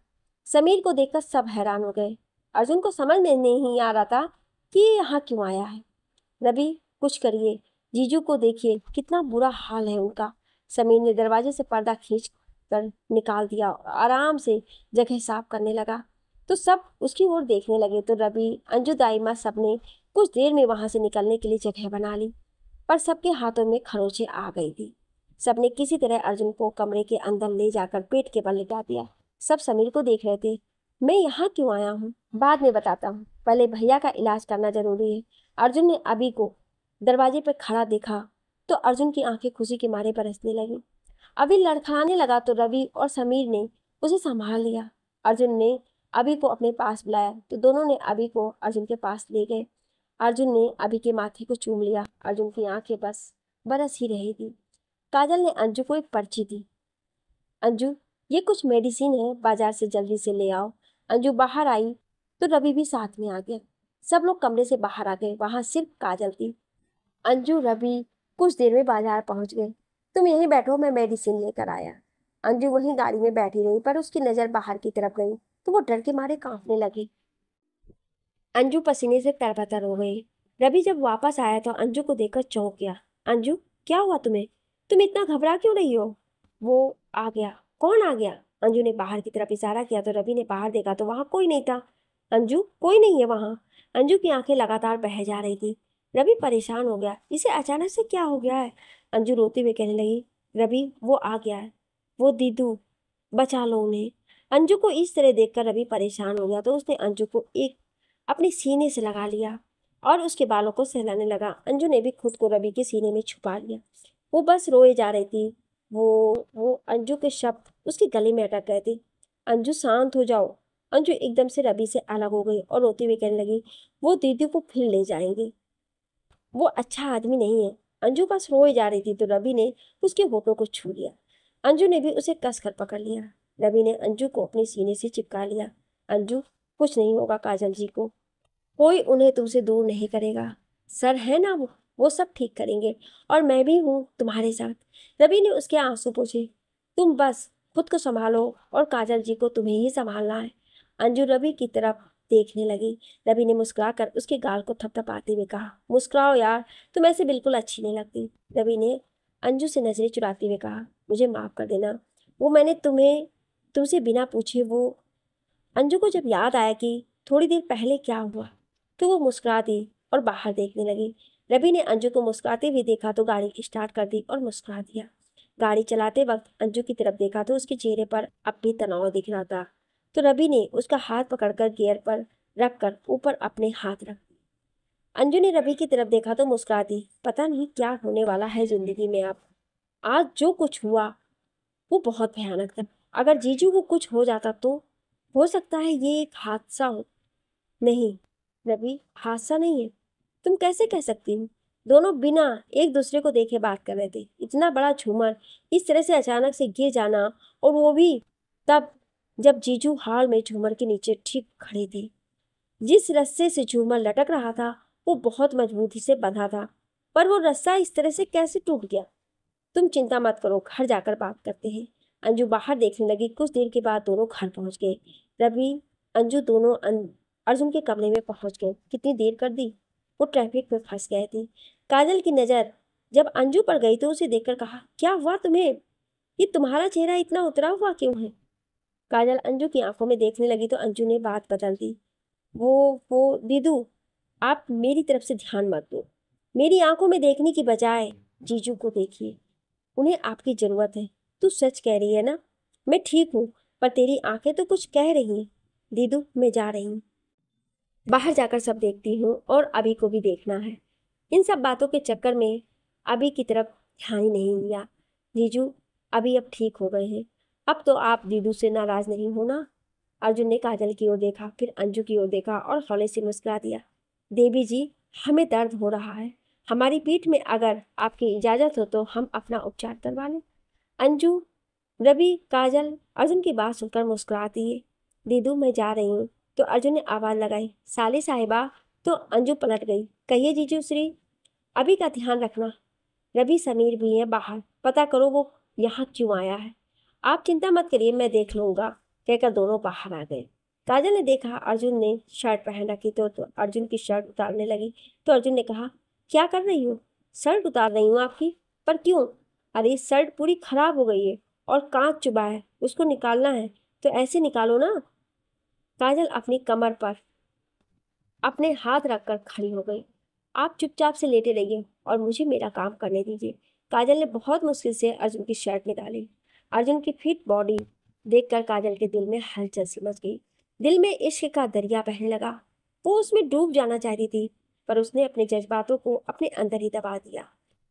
समीर को देखकर सब हैरान हो गए। अर्जुन को समझ में नहीं आ रहा था कि ये यहाँ क्यों आया है। रवि, कुछ करिए, जीजू को देखिए कितना बुरा हाल है उनका। समीर ने दरवाजे से पर्दा खींच कर निकाल दिया और आराम से जगह साफ करने लगा तो सब उसकी ओर देखने लगे। तो रवि, अंजू, दाईमा सबने कुछ देर में वहां से निकलने के लिए जगह बना ली, पर सबके हाथों में खरोंचें आ गई थी। सबने किसी तरह अर्जुन को कमरे के अंदर ले जाकर पेट के बल लिटा दिया। सब समीर को देख रहे थे। मैं यहाँ क्यों आया हूँ बाद में बताता हूँ, पहले भैया का इलाज करना जरूरी है। अर्जुन ने अभी को दरवाजे पर खड़ा देखा तो अर्जुन की आंखें खुशी के मारे बरसने लगी। अभी लड़खड़ाने लगा तो रवि और समीर ने उसे संभाल लिया। अर्जुन ने अभी को अपने पास बुलाया तो दोनों ने अभी को अर्जुन के पास ले गए। अर्जुन ने अभी के माथे को चूम लिया। अर्जुन की आंखें बस बरस ही रही थी। काजल ने अंजू को एक पर्ची दी। अंजू, ये कुछ मेडिसिन है, बाजार से जल्दी से ले आओ। अंजू बाहर आई तो रवि भी साथ में आ गया। सब लोग कमरे से बाहर आ गए, वहां सिर्फ काजल थी। अंजू, रवि कुछ देर में बाजार पहुंच गए। तुम यहीं बैठो, मैं मेडिसिन लेकर आया। अंजू वहीं गाड़ी में बैठी रही, पर उसकी नजर बाहर की तरफ गई तो वो डर के मारे कांपने लगी। अंजू पसीने से तरबतर हो गई। रवि जब वापस आया तो अंजू को देखकर चौंक गया। अंजू, क्या हुआ तुम्हें? तुम इतना घबरा क्यों रही हो? वो आ गया। कौन आ गया? अंजू ने बाहर की तरफ इशारा किया तो रवि ने बाहर देखा तो वहां कोई नहीं था। अंजू, कोई नहीं है वहां। अंजू की आंखें लगातार बह जा रही थी। रवि परेशान हो गया, इसे अचानक से क्या हो गया है? अंजू रोते हुए कहने लगी, रवि वो आ गया है, वो दीदू, बचा लो उन्हें। अंजू को इस तरह देखकर रवि परेशान हो गया तो उसने अंजू को एक अपने सीने से लगा लिया और उसके बालों को सहलाने लगा। अंजू ने भी खुद को रवि के सीने में छुपा लिया। वो बस रोए जा रही थी। वो अंजू के शब्द उसके गले में अटक गए थे। अंजू, शांत हो जाओ। अंजू एकदम से रवि से अलग हो गई और रोते हुए कहने लगी, वो दीदी को फिर ले जाएंगे, वो अच्छा आदमी नहीं है। अंजू बस रोए जा रही थी तो रवि ने उसके होठों को छू लिया। अंजू ने भी उसे कसकर पकड़ लिया। रवि ने अंजू को अपने सीने से चिपका लिया। अंजू, कुछ नहीं होगा काजल जी को, कोई उन्हें तुमसे दूर नहीं करेगा। सर है ना, वो सब ठीक करेंगे और मैं भी हूँ तुम्हारे साथ। रवि ने उसके आंसू पोंछे। तुम बस खुद को संभालो और काजल जी को तुम्हें ही संभालना है। अंजू रवि की तरफ देखने लगी। रवि ने मुस्कुराकर उसके गाल को थपथपाते हुए कहा, मुस्कुराओ यार, तुम ऐसे बिल्कुल अच्छी नहीं लगती। रवि ने अंजू से नजरें चुराते हुए कहा, मुझे माफ कर देना, वो मैंने तुमसे बिना पूछे वो। अंजू को जब याद आया कि थोड़ी देर पहले क्या हुआ तो वो मुस्कुरा दी और बाहर देखने लगी। रवि ने अंजू को मुस्कुराते हुए देखा तो गाड़ी स्टार्ट कर दी और मुस्कुरा दिया। गाड़ी चलाते वक्त अंजू की तरफ देखा तो उसके चेहरे पर अब भी तनाव दिख रहा था। तो रवि ने उसका हाथ पकड़कर गियर पर रखकर ऊपर अपने हाथ रख दिए। अंजू ने रवि की तरफ देखा तो मुस्कुरा दी। पता नहीं क्या होने वाला है जिंदगी में अब। आज जो कुछ हुआ वो बहुत भयानक था। अगर जीजू को कुछ हो जाता तो हो सकता है ये एक हादसा हो। नहीं रवि, हादसा नहीं है। तुम कैसे कह सकती हो? दोनों बिना एक दूसरे को देखे बात कर रहे थे। इतना बड़ा झूमर इस तरह से अचानक से गिर जाना, और वो भी तब जब जीजू हाल में झूमर के नीचे ठीक खड़े थे। जिस रस्से से झूमर लटक रहा था वो बहुत मजबूती से बंधा था, पर वो रस्सा इस तरह से कैसे टूट गया? तुम चिंता मत करो, घर जाकर बात करते हैं। अंजू बाहर देखने लगी। कुछ देर के बाद दोनों घर पहुंच गए। रवि, अंजू दोनों अर्जुन के कमरे में पहुंच गए। कितनी देर कर दी, वो ट्रैफिक में फंस गए थे। काजल की नजर जब अंजू पर गई तो उसे देखकर कहा, क्या हुआ तुम्हें? ये तुम्हारा चेहरा इतना उतरा हुआ क्यों है? काजल अंजू की आंखों में देखने लगी तो अंजू ने बात बदल दी। वो दीदू, आप मेरी तरफ से ध्यान मत दो। मेरी आंखों में देखने की बजाय जीजू को देखिए, उन्हें आपकी जरूरत है। तू सच कह रही है ना? मैं ठीक हूँ, पर तेरी आंखें तो कुछ कह रही हैं। दीदू, मैं जा रही हूँ, बाहर जाकर सब देखती हूँ और अभी को भी देखना है। इन सब बातों के चक्कर में अभी की तरफ ध्यान ही नहीं दिया। जीजू अभी अब ठीक हो गए हैं, अब तो आप दीदू से नाराज नहीं हो ना? अर्जुन ने काजल की ओर देखा, फिर अंजू की ओर देखा और हौले से मुस्कुरा दिया। देवी जी, हमें दर्द हो रहा है, हमारी पीठ में, अगर आपकी इजाजत हो तो हम अपना उपचार करवा लें। अंजू, रवि, काजल अर्जुन की बात सुनकर मुस्कुराती है। दीदू मैं जा रही हूँ। तो अर्जुन ने आवाज लगाई, साली साहिबा। तो अंजू पलट गई। कहिए जीजू श्री। अभी का ध्यान रखना। रवि समीर भी है बाहर, पता करो वो यहाँ क्यों आया है। आप चिंता मत करिए, मैं देख लूंगा, कहकर दोनों बाहर आ गए। काजल ने देखा अर्जुन ने शर्ट पहन रखी तो अर्जुन की शर्ट उतारने लगी। तो अर्जुन ने कहा, क्या कर रही हो? शर्ट उतार रही हूँ आपकी। पर क्यों? अरे शर्ट पूरी खराब हो गई है और कांच चुभा है, उसको निकालना है, तो ऐसे निकालो ना। काजल अपनी कमर पर अपने हाथ रखकर खड़ी हो गई। आप चुपचाप से लेटे रहिए और मुझे मेरा काम करने दीजिए। काजल ने बहुत मुश्किल से अर्जुन की शर्ट निकाली। अर्जुन की फिट बॉडी देखकर काजल के दिल में हलचल सी मच गई। दिल में इश्क का दरिया बहने लगा। वो उसमें डूब जाना चाहती थी, पर उसने अपने जज्बातों को अपने अंदर ही दबा दिया।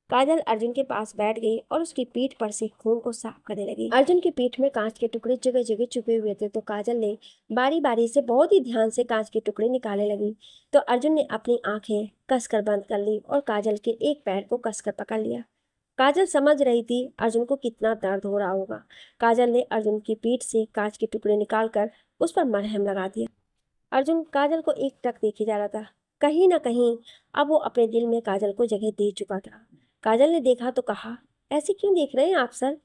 काजल अर्जुन के पास बैठ गई और उसकी पीठ पर से खून को साफ करने लगी। अर्जुन की पीठ में कांच के टुकड़े जगह जगह छुपे हुए थे, तो काजल ने बारी बारी से बहुत ही ध्यान से कांच के टुकड़े निकालने लगी। तो अर्जुन ने अपनी आंखें कसकर बंद कर ली और काजल के एक पैर को कसकर पकड़ लिया। काजल समझ रही थी अर्जुन को कितना दर्द हो रहा होगा। काजल ने अर्जुन की पीठ से कांच के टुकड़े निकालकर उस पर मरहम लगा दिया। अर्जुन काजल को एक टक देखे जा रहा था। कहीं ना कहीं अब वो अपने दिल में काजल को जगह दे चुका था। काजल ने देखा तो कहा, ऐसे क्यों देख रहे हैं आप सर?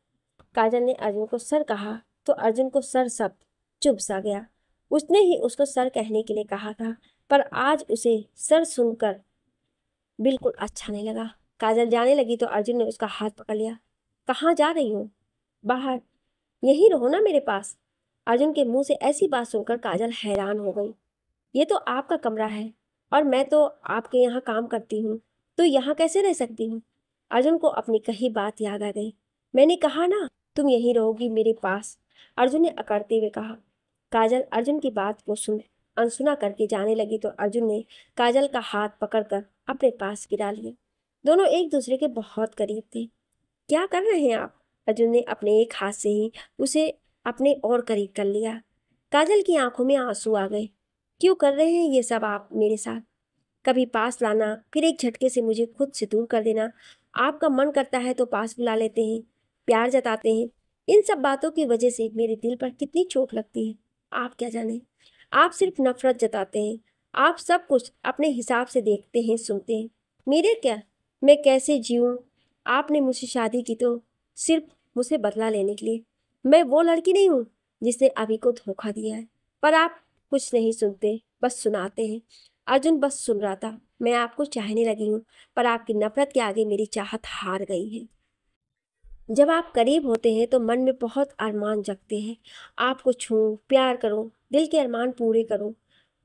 काजल ने अर्जुन को सर कहा तो अर्जुन को सर शब्द चुभ सा गया। उसने ही उसको सर कहने के लिए कहा था, पर आज उसे सर सुनकर बिल्कुल अच्छा नहीं लगा। काजल जाने लगी तो अर्जुन ने उसका हाथ पकड़ लिया। कहाँ जा रही हो? बाहर। यहीं रहो ना मेरे पास। अर्जुन के मुंह से ऐसी बात सुनकर काजल हैरान हो गई। ये तो आपका कमरा है और मैं तो आपके यहाँ काम करती हूँ, तो यहाँ कैसे रह सकती हूँ? अर्जुन को अपनी कही बात याद आ गई। मैंने कहा ना तुम यहीं रहोगी मेरे पास, अर्जुन ने अकड़ते हुए कहा। काजल अर्जुन की बात को सुन अनसुना करके जाने लगी तो अर्जुन ने काजल का हाथ पकड़कर अपने पास गिरा लिया। दोनों एक दूसरे के बहुत करीब थे। क्या कर रहे हैं आप? अर्जुन ने अपने एक हाथ से ही उसे अपने और करीब कर लिया। काजल की आंखों में आंसू आ गए। क्यों कर रहे हैं ये सब आप मेरे साथ? कभी पास लाना, फिर एक झटके से मुझे खुद से दूर कर देना। आपका मन करता है तो पास बुला लेते हैं, प्यार जताते हैं। इन सब बातों की वजह से मेरे दिल पर कितनी चोट लगती है आप क्या जाने। आप सिर्फ नफरत जताते हैं। आप सब कुछ अपने हिसाब से देखते हैं, सुनते हैं। मेरे क्या, मैं कैसे जीऊँ? आपने मुझसे शादी की तो सिर्फ मुझसे बदला लेने के लिए। मैं वो लड़की नहीं हूँ जिसने अभी को धोखा दिया है, पर आप कुछ नहीं सुनते, बस सुनाते हैं। अर्जुन बस सुन रहा था। मैं आपको चाहने लगी हूँ, पर आपकी नफरत के आगे मेरी चाहत हार गई है। जब आप करीब होते हैं तो मन में बहुत अरमान जगते हैं। आपको छूऊं, प्यार करूं, दिल के अरमान पूरे करूं।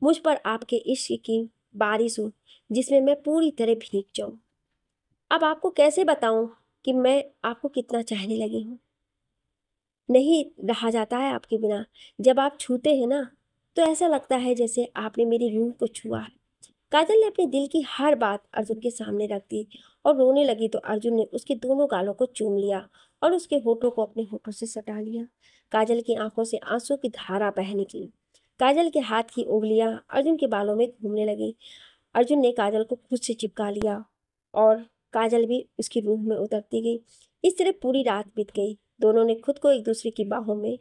मुझ पर आपके इश्क की बारिश हो जिसमें मैं पूरी तरह भीग जाऊं। अब आपको कैसे बताऊं कि मैं आपको कितना चाहने लगी हूँ। नहीं रहा जाता है आपके बिना। जब आप छूते हैं ना तो ऐसा लगता है जैसे आपने मेरी रूह को छुआ है। काजल ने अपने दिल की हर बात अर्जुन के सामने रख दी और रोने लगी तो अर्जुन ने उसके दोनों गालों को चूम लिया और उसके होठों को अपने होठों से सटा लिया। काजल की आंखों से आंसू की धारा बह निकली। काजल के हाथ की उंगलियां अर्जुन के बालों में घूमने लगी। अर्जुन ने काजल को खुद से चिपका लिया और काजल भी उसकी रूह में उतरती गई। इस तरह पूरी रात बीत गई। दोनों ने खुद को एक दूसरे की बाहों में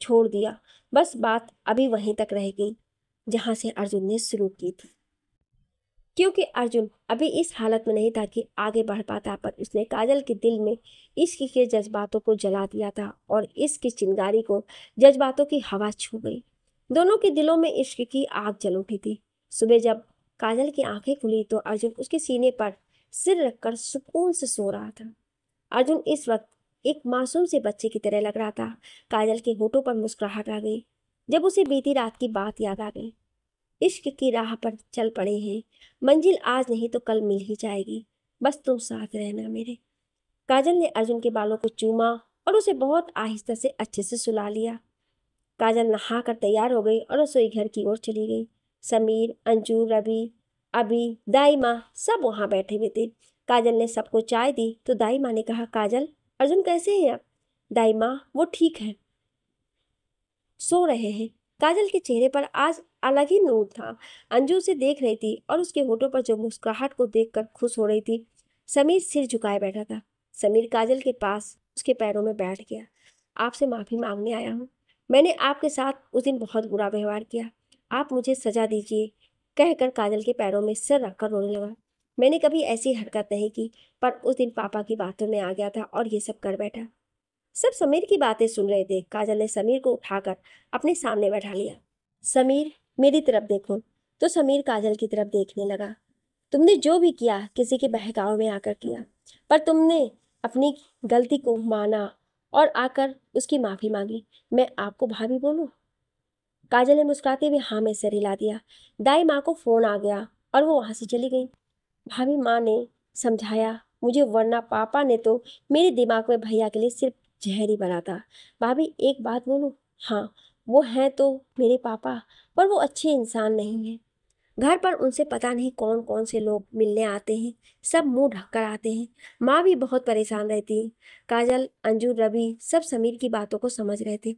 छोड़ दिया। बस बात अभी वहीं तक रह गई जहां से अर्जुन ने शुरू की थी, क्योंकि अर्जुन अभी इस हालत में नहीं था कि आगे बढ़ पाता, पर उसने काजल के दिल में इश्क के जज्बातों को जला दिया था और इश्क की चिंगारी को जज्बातों की हवा छू गई। दोनों के दिलों में इश्क की आग जल उठी थी। सुबह जब काजल की आंखें खुली तो अर्जुन उसके सीने पर सिर रखकर सुकून से सो रहा था। अर्जुन इस वक्त एक मासूम से बच्चे की तरह लग रहा था। काजल के होठों पर मुस्कुराहट आ गई जब उसे बीती रात की बात याद आ गई। इश्क की राह पर चल पड़े हैं, मंजिल आज नहीं तो कल मिल ही जाएगी, बस तुम साथ रहना मेरे। काजल ने अर्जुन के बालों को चूमा और उसे बहुत आहिस्ता से अच्छे से सुला लिया। काजल नहा कर तैयार हो गई और रसोई घर की ओर चली गई। समीर, अंजू, रवि, अभी, दाई माँ सब वहां बैठे हुए थे। काजल ने सबको चाय दी तो दाई माँ ने कहा, काजल अर्जुन कैसे हैं आप? दाई माँ, वो ठीक है, सो रहे हैं। काजल के चेहरे पर आज अलग ही नूर था। अंजू उसे देख रही थी और उसके होठों पर जो मुस्कुराहट को देखकर खुश हो रही थी। समीर सिर झुकाए बैठा था। समीर काजल के पास उसके पैरों में बैठ गया। आपसे माफी मांगने आया हूँ। मैंने आपके साथ उस दिन बहुत बुरा व्यवहार किया। आप मुझे सजा दीजिए, कहकर काजल के पैरों में सिर रखकर रोने लगा। मैंने कभी ऐसी हरकत नहीं की, पर उस दिन पापा की बातों में आ गया था और ये सब कर बैठा। सब समीर की बातें सुन रहे थे। काजल ने समीर को उठाकर अपने सामने बैठा लिया। समीर, मेरी तरफ देखो। तो समीर काजल की तरफ देखने लगा। तुमने जो भी किया किसी के बहकावे में आकर किया, पर तुमने अपनी गलती को माना और आकर उसकी माफी मांगी। मैं आपको भाभी बोलूं? काजल ने मुस्कुराते हुए हाँ में सिर हिला दिया। दाई माँ को फोन आ गया और वो वहां से चली गई। भाभी माँ ने समझाया मुझे, वरना पापा ने तो मेरे दिमाग में भैया के लिए सिर्फ जहर ही बना था। भाभी एक बात बोलूं, हाँ वो हैं तो मेरे पापा, पर वो अच्छे इंसान नहीं हैं। घर पर उनसे पता नहीं कौन कौन से लोग मिलने आते हैं, सब मुंह ढककर आते हैं। माँ भी बहुत परेशान रहती है। काजल, अंजू, रवि सब समीर की बातों को समझ रहे थे।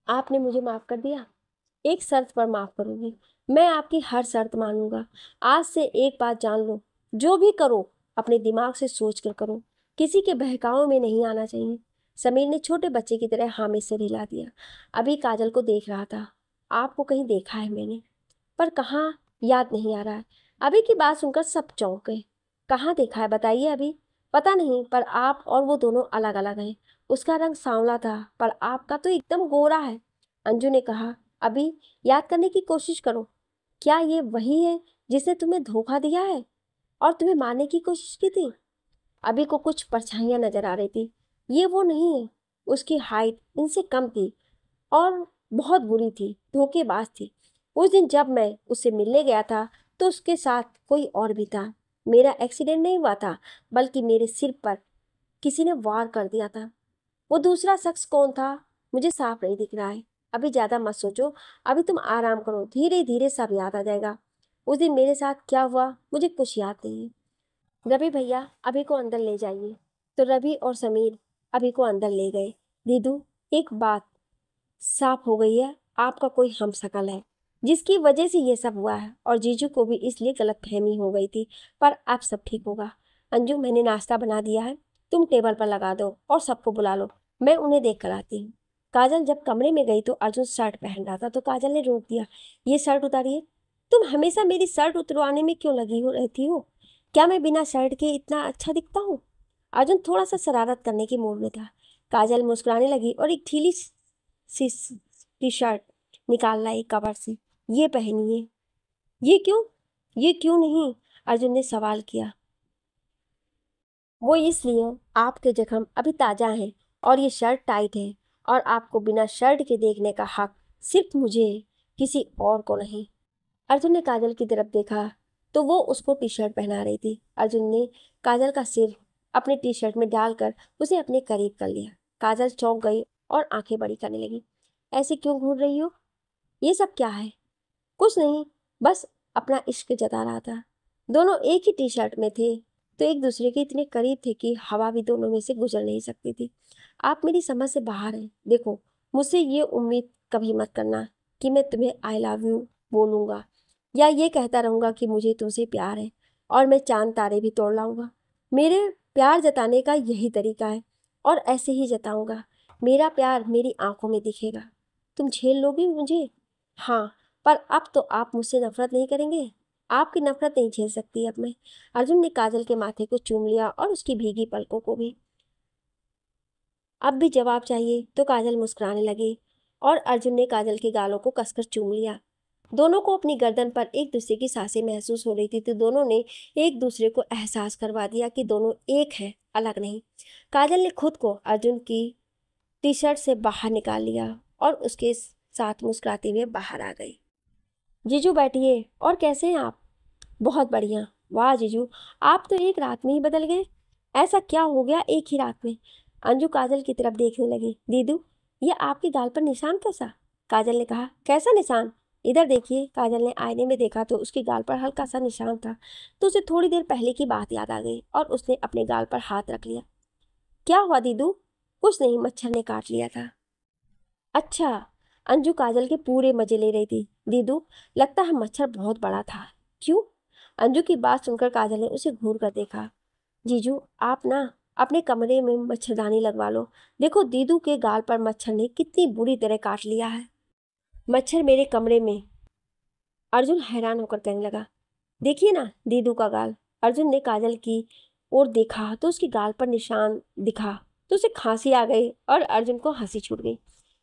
आपने मुझे माफ कर दिया, एक शर्त पर माफ करूंगी। मैं आपकी हर शर्त मानूंगा। आज से एक बात जान लो, जो भी करो अपने दिमाग से सोच कर करो, किसी के बहकावे में नहीं आना चाहिए। समीर ने छोटे बच्चे की तरह हामी से हिला दिया। अभी काजल को देख रहा था। आपको कहीं देखा है मैंने, पर कहाँ, याद नहीं आ रहा है। अभी की बात सुनकर सब चौंक गए। कहाँ देखा है बताइए अभी। पता नहीं, पर आप और वो दोनों अलग अलग हैं। उसका रंग सांवला था, पर आपका तो एकदम गोरा है। अंजू ने कहा, अभी याद करने की कोशिश करो। क्या ये वही है जिसने तुम्हें धोखा दिया है और तुम्हें मारने की कोशिश की थी? अभी को कुछ परछाइयां नजर आ रही थी। ये वो नहीं है। उसकी हाइट इनसे कम थी और बहुत बुरी थी, धोखेबाज थी। उस दिन जब मैं उससे मिलने गया था तो उसके साथ कोई और भी था। मेरा एक्सीडेंट नहीं हुआ था, बल्कि मेरे सिर पर किसी ने वार कर दिया था। वो दूसरा शख्स कौन था मुझे साफ नहीं दिख रहा है। अभी ज्यादा मत सोचो, अभी तुम आराम करो, धीरे धीरे सब याद आ जाएगा। उस दिन मेरे साथ क्या हुआ मुझे कुछ याद नहीं है। रवि भैया, अभी को अंदर ले जाइए। तो रवि और समीर अभी को अंदर ले गए। दीदू, एक बात साफ हो गई है, आपका कोई हमशक्ल है जिसकी वजह से ये सब हुआ है, और जीजू को भी इसलिए गलतफहमी हो गई थी। पर अब सब ठीक होगा। अंजू, मैंने नाश्ता बना दिया है, तुम टेबल पर लगा दो और सबको बुला लो, मैं उन्हें देख कर आती हूँ। काजल जब कमरे में गई तो अर्जुन शर्ट पहन रहा था, तो काजल ने रोक दिया। ये शर्ट उतारिए। तुम हमेशा मेरी शर्ट उतरवाने में क्यों लगी हो रहती हो? क्या मैं बिना शर्ट के इतना अच्छा दिखता हूँ? अर्जुन थोड़ा सा शरारत करने की मूड में था। काजल मुस्कुराने लगी और एक ढीली सी टी शर्ट निकाल लाई कवर से। ये पहनिए। ये क्यों? ये क्यों नहीं? अर्जुन ने सवाल किया। वो इसलिए, आपके जख्म अभी ताजा हैं और ये शर्ट टाइट है, और आपको बिना शर्ट के देखने का हक सिर्फ मुझे, किसी और को नहीं। अर्जुन ने काजल की तरफ देखा तो वो उसको टी शर्ट पहना रही थी। अर्जुन ने काजल का सिर अपने टी शर्ट में डालकर उसे अपने करीब कर लिया। काजल चौंक गई और आंखें बड़ी करने लगी। ऐसे क्यों घूर रही हो? ये सब क्या है? कुछ नहीं, बस अपना इश्क जता रहा था। दोनों एक ही टी शर्ट में थे तो एक दूसरे के इतने करीब थे कि हवा भी दोनों में से गुजर नहीं सकती थी। आप मेरी समझ से बाहर हैं। देखो, मुझसे ये उम्मीद कभी मत करना कि मैं तुम्हें आई लव यू बोलूँगा या ये कहता रहूँगा कि मुझे तुमसे प्यार है और मैं चांद तारे भी तोड़ लाऊंगा। मेरे प्यार जताने का यही तरीका है और ऐसे ही जताऊंगा। मेरा प्यार मेरी आंखों में दिखेगा। तुम झेल लोगी मुझे? हाँ, पर अब तो आप मुझसे नफरत नहीं करेंगे? आपकी नफरत नहीं झेल सकती अब मैं। अर्जुन ने काजल के माथे को चूम लिया और उसकी भीगी पलकों को भी। अब भी जवाब चाहिए? तो काजल मुस्कुराने लगी और अर्जुन ने काजल के गालों को कसकर चूम लिया। दोनों को अपनी गर्दन पर एक दूसरे की सांसें महसूस हो रही थी, तो दोनों ने एक दूसरे को एहसास करवा दिया कि दोनों एक हैं, अलग नहीं। काजल ने खुद को अर्जुन की टी शर्ट से बाहर निकाल लिया और उसके साथ मुस्कुराते हुए बाहर आ गई। जीजू बैठिए। और कैसे हैं आप? बहुत बढ़िया। वाह जीजू, आप तो एक रात में ही बदल गए। ऐसा क्या हो गया एक ही रात में? अंजू काजल की तरफ देखने लगी। दीदू, ये आपके गाल पर निशान कैसा? काजल ने कहा, कैसा निशान? इधर देखिए। काजल ने आईने में देखा तो उसके गाल पर हल्का सा निशान था। तो उसे थोड़ी देर पहले की बात याद आ गई और उसने अपने गाल पर हाथ रख लिया। क्या हुआ दीदू? कुछ नहीं, मच्छर ने काट लिया था। अच्छा। अंजू काजल के पूरे मजे ले रही थी। दीदू, लगता है मच्छर बहुत बड़ा था। क्यों? अंजू की बात सुनकर काजल ने उसे घूर कर देखा। जीजू, आप ना अपने कमरे में मच्छरदानी लगवा लो। देखो, दीदू के गाल पर मच्छर ने कितनी बुरी तरह काट लिया है। मच्छर मेरे कमरे में? अर्जुन हैरान होकर कहने लगा। देखिए ना दीदू का गाल। अर्जुन ने काजल की ओर देखा तो उसके गाल पर निशान दिखा तो उसे खांसी आ गई और अर्जुन को हंसी छूट गई।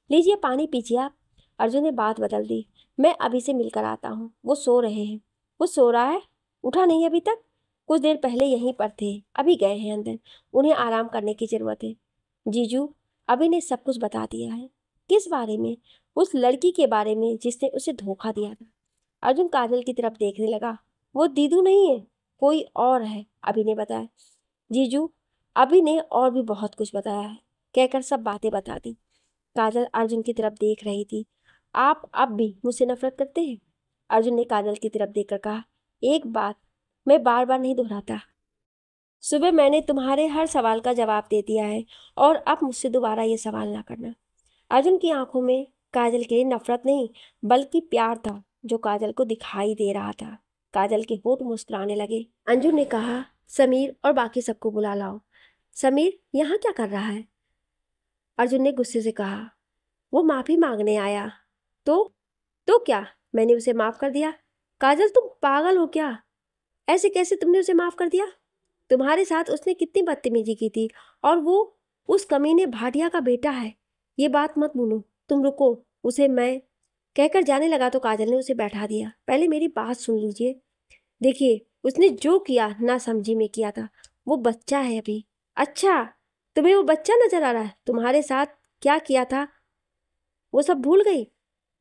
लीजिए पानी पीजिए आप। अर्जुन ने बात बदल दी। मैं अभी से मिलकर आता हूँ, वो सो रहे हैं। वो सो रहा है? उठा नहीं अभी तक? कुछ देर पहले यहीं पर थे, अभी गए हैं अंदर। उन्हें आराम करने की जरूरत है। जीजू, अभी ने सब कुछ बता दिया है। किस बारे में? उस लड़की के बारे में जिसने उसे धोखा दिया था। अर्जुन काजल की तरफ देखने लगा। वो दीदू नहीं है, कोई और है, अभी ने बताया। जीजू, अभी ने और भी बहुत कुछ बताया है। कहकर सब बातें बता दी। काजल अर्जुन की तरफ देख रही थी। आप अब भी मुझसे नफरत करते हैं? अर्जुन ने काजल की तरफ देखकर कहा। एक बात मैं बार बार नहीं दोहराता। सुबह मैंने तुम्हारे हर सवाल का जवाब दे दिया है और अब मुझसे दोबारा ये सवाल ना करना। अर्जुन की आंखों में काजल के लिए नफरत नहीं बल्कि प्यार था जो काजल को दिखाई दे रहा था। काजल के होंठ मुस्कुराने लगे। अंजू ने कहा, समीर और बाकी सबको बुला लाओ। समीर यहाँ क्या कर रहा है? अर्जुन ने गुस्से से कहा। वो माफी मांगने आया। तो क्या मैंने उसे माफ कर दिया? काजल तुम पागल हो क्या? ऐसे कैसे तुमने उसे माफ कर दिया? तुम्हारे साथ उसने कितनी बदतमीजी की थी और वो उस कमीने भाटिया का बेटा है। ये बात मत भूलो। तुम रुको, उसे मैं कहकर जाने लगा तो काजल ने उसे बैठा दिया। पहले मेरी बात सुन लीजिए। देखिए, उसने जो किया ना समझी में किया था। वो बच्चा है अभी। अच्छा, तुम्हें वो बच्चा नजर आ रहा है? तुम्हारे साथ क्या किया था वो सब भूल गई?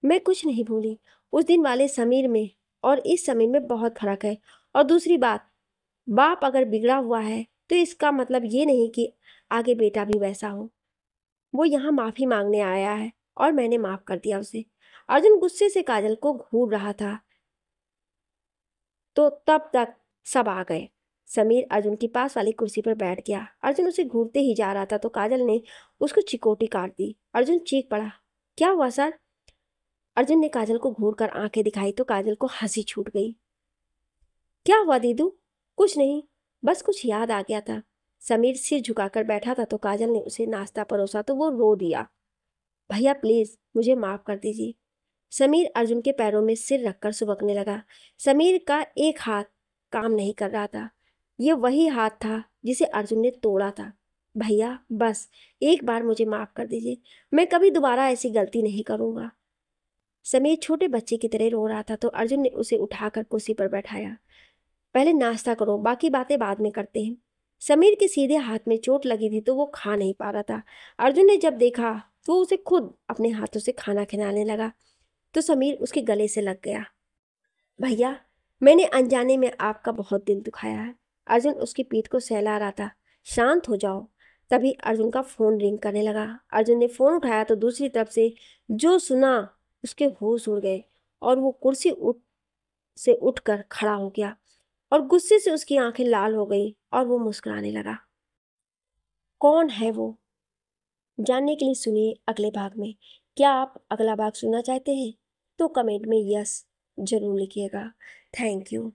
मैं कुछ नहीं भूली। उस दिन वाले समीर में और इस समीर में बहुत फर्क है। और दूसरी बात, बाप अगर बिगड़ा हुआ है तो इसका मतलब ये नहीं कि आगे बेटा भी वैसा हो। वो यहाँ माफी मांगने आया है और मैंने माफ कर दिया उसे। अर्जुन गुस्से से काजल को घूर रहा था तो तब तक सब आ गए। समीर अर्जुन की पास वाली कुर्सी पर बैठ गया। अर्जुन उसे घूरते ही जा रहा था तो काजल ने उसको चिकोटी काट दी। अर्जुन चीख पड़ा। क्या हुआ सर? अर्जुन ने काजल को घूर कर आंखें दिखाई तो काजल को हंसी छूट गई। क्या हुआ दीदू? कुछ नहीं, बस कुछ याद आ गया था। समीर सिर झुकाकर बैठा था तो काजल ने उसे नाश्ता परोसा तो वो रो दिया। भैया प्लीज मुझे माफ कर दीजिए। समीर अर्जुन के पैरों में सिर रखकर सुबकने लगा। समीर का एक हाथ काम नहीं कर रहा था। ये वही हाथ था जिसे अर्जुन ने तोड़ा था। भैया बस एक बार मुझे माफ कर दीजिए। मैं कभी दोबारा ऐसी गलती नहीं करूंगा। समीर छोटे बच्चे की तरह रो रहा था तो अर्जुन ने उसे उठाकर कुर्सी पर बैठाया। पहले नाश्ता करो, बाकी बातें बाद में करते हैं। समीर के सीधे हाथ में चोट लगी थी तो वो खा नहीं पा रहा था। अर्जुन ने जब देखा तो वो उसे खुद अपने हाथों से खाना खिलाने लगा तो समीर उसके गले से लग गया। भैया मैंने अनजाने में आपका बहुत दिल दुखाया है। अर्जुन उसकी पीठ को सहला रहा था। शांत हो जाओ। तभी अर्जुन का फोन रिंग करने लगा। अर्जुन ने फोन उठाया तो दूसरी तरफ से जो सुना उसके होश उड़ गए और वो कुर्सी से उठकर खड़ा हो गया और गुस्से से उसकी आंखें लाल हो गई और वो मुस्कुराने लगा। कौन है वो जानने के लिए सुनिए अगले भाग में। क्या आप अगला भाग सुनना चाहते हैं तो कमेंट में यस जरूर लिखिएगा। Thank you.